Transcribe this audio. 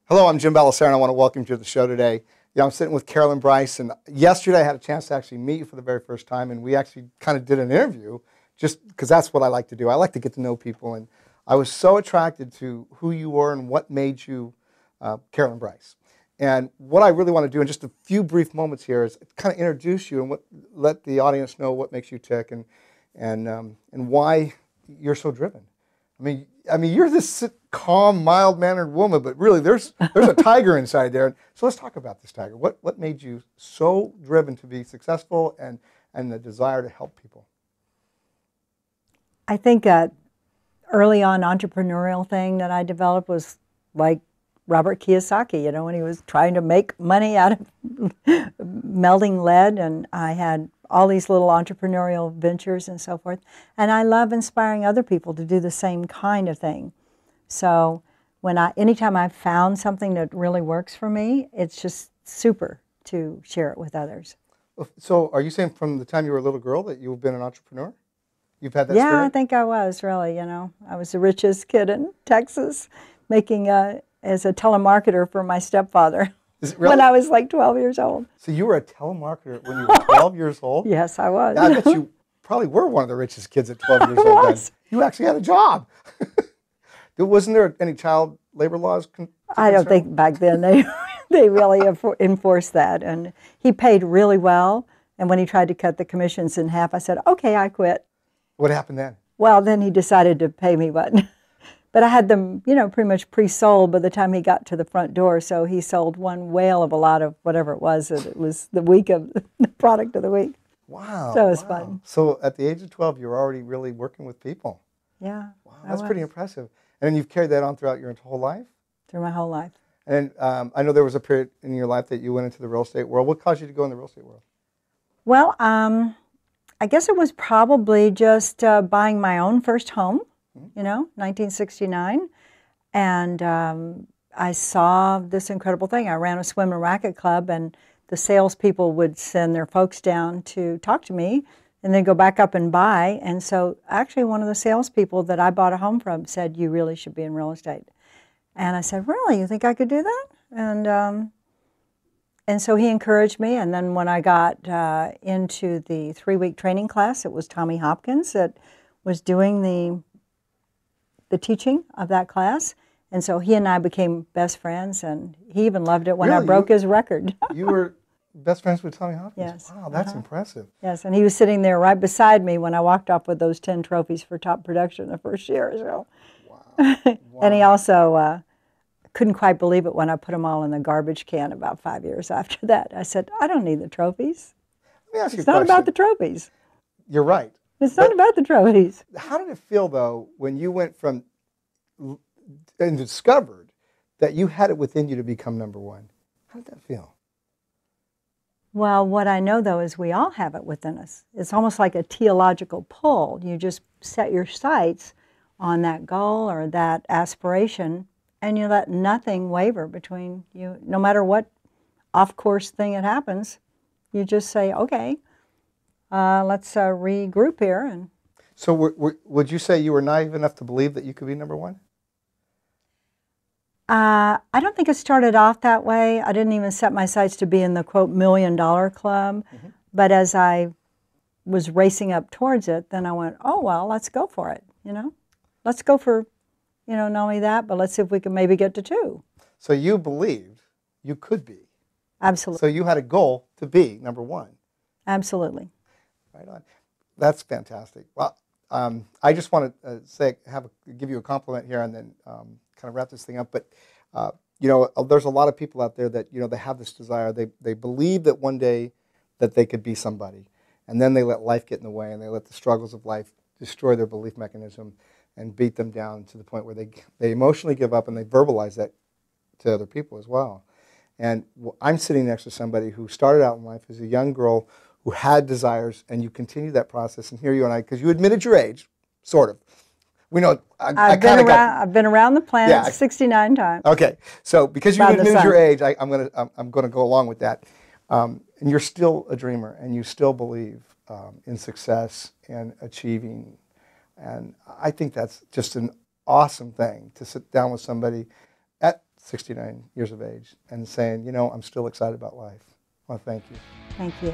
Hello, I'm Jim Bellacera, and I want to welcome you to the show today. I'm sitting with Carolyn Byce, and yesterday I had a chance to actually meet you for the very first time, and we actually kind of did an interview, just because that's what I like to do. I like to get to know people, and I was so attracted to who you were and what made you Carolyn Byce. And what I really want to do in just a few brief moments here is kind of introduce you and let the audience know what makes you tick and why you're so driven. I mean, you're this calm, mild-mannered woman, but really, there's a tiger inside there. So let's talk about this tiger. What made you so driven to be successful and the desire to help people? I think early on entrepreneurial thing that I developed was like Robert Kiyosaki, when he was trying to make money out of melting lead, and I had all these little entrepreneurial ventures and so forth. And I love inspiring other people to do the same kind of thing. So anytime I've found something that really works for me, it's just super to share it with others. So are you saying from the time you were a little girl that you've been an entrepreneur? You've had that Yeah, spirit? I think I was, really. I was the richest kid in Texas, making as a telemarketer for my stepfather. Is it really? When I was like 12 years old. So you were a telemarketer when you were 12 years old? Yes, I was. I bet you probably were one of the richest kids at 12 years old then. You actually had a job. Wasn't there any child labor laws? I don't think back then they really enforced that. And he paid really well. And when he tried to cut the commissions in half, I said, okay, I quit. What happened then? Well, then he decided to pay me what. But I had them, pretty much pre-sold by the time he got to the front door. So he sold one whale of a lot of whatever it was. And it was the week of the product of the week. Wow. So it was fun. So at the age of 12, you were already really working with people. Yeah. Wow, that's pretty impressive. And you've carried that on throughout your whole life? Through my whole life. And I know there was a period in your life that you went into the real estate world. What caused you to go in the real estate world? Well, I guess it was probably just buying my own first home. 1969, and I saw this incredible thing. I ran a swim and racket club, and the salespeople would send their folks down to talk to me, and then go back up and buy. And so, actually, one of the salespeople that I bought a home from said, "You really should be in real estate." And I said, "Really? You think I could do that?" And so he encouraged me. And then when I got into the 3-week training class, it was Tommy Hopkins that was doing the teaching of that class, and so he and I became best friends, and he even loved it when I broke his record. You were best friends with Tommy Hopkins? Yes. Wow, that's impressive. Yes, and he was sitting there right beside me when I walked off with those 10 trophies for top production the first year. So. Wow. Wow. And he also couldn't quite believe it when I put them all in the garbage can about 5 years after that. I said, I don't need the trophies. Let me ask you a question. It's not about the trophies. You're right. It's not about the trophies. How did it feel, though, when you went from and discovered that you had it within you to become number one? How did that feel? Well, what I know, though, is we all have it within us. It's almost like a teleological pull. You just set your sights on that goal or that aspiration, and you let nothing waver between you. No matter what off-course thing it happens, you just say, okay, let's regroup here. And so would you say you were naive enough to believe that you could be number one? I don't think it started off that way. I didn't even set my sights to be in the, quote, $1 million club. Mm-hmm. But as I was racing up towards it, then I went, oh, well, let's go for it, Let's go for, not only that, but let's see if we can maybe get to 2. So you believed you could be. Absolutely. So you had a goal to be number one. Absolutely. Right on. That's fantastic. Well, I just want to give you a compliment here and then kind of wrap this thing up. But, there's a lot of people out there that, they have this desire. They believe that one day that they could be somebody. And then they let life get in the way and they let the struggles of life destroy their belief mechanism and beat them down to the point where they emotionally give up and they verbalize that to other people as well. And I'm sitting next to somebody who started out in life as a young girl who had desires, and you continue that process. And here you and I, because you admitted your age, sort of. We know. I've been around the planet 69 times. Okay, so because you admitted your age, I'm gonna go along with that. And you're still a dreamer, and you still believe in success and achieving. And I think that's just an awesome thing to sit down with somebody at 69 years of age, and saying, you know, I'm still excited about life. I want to thank you. Thank you.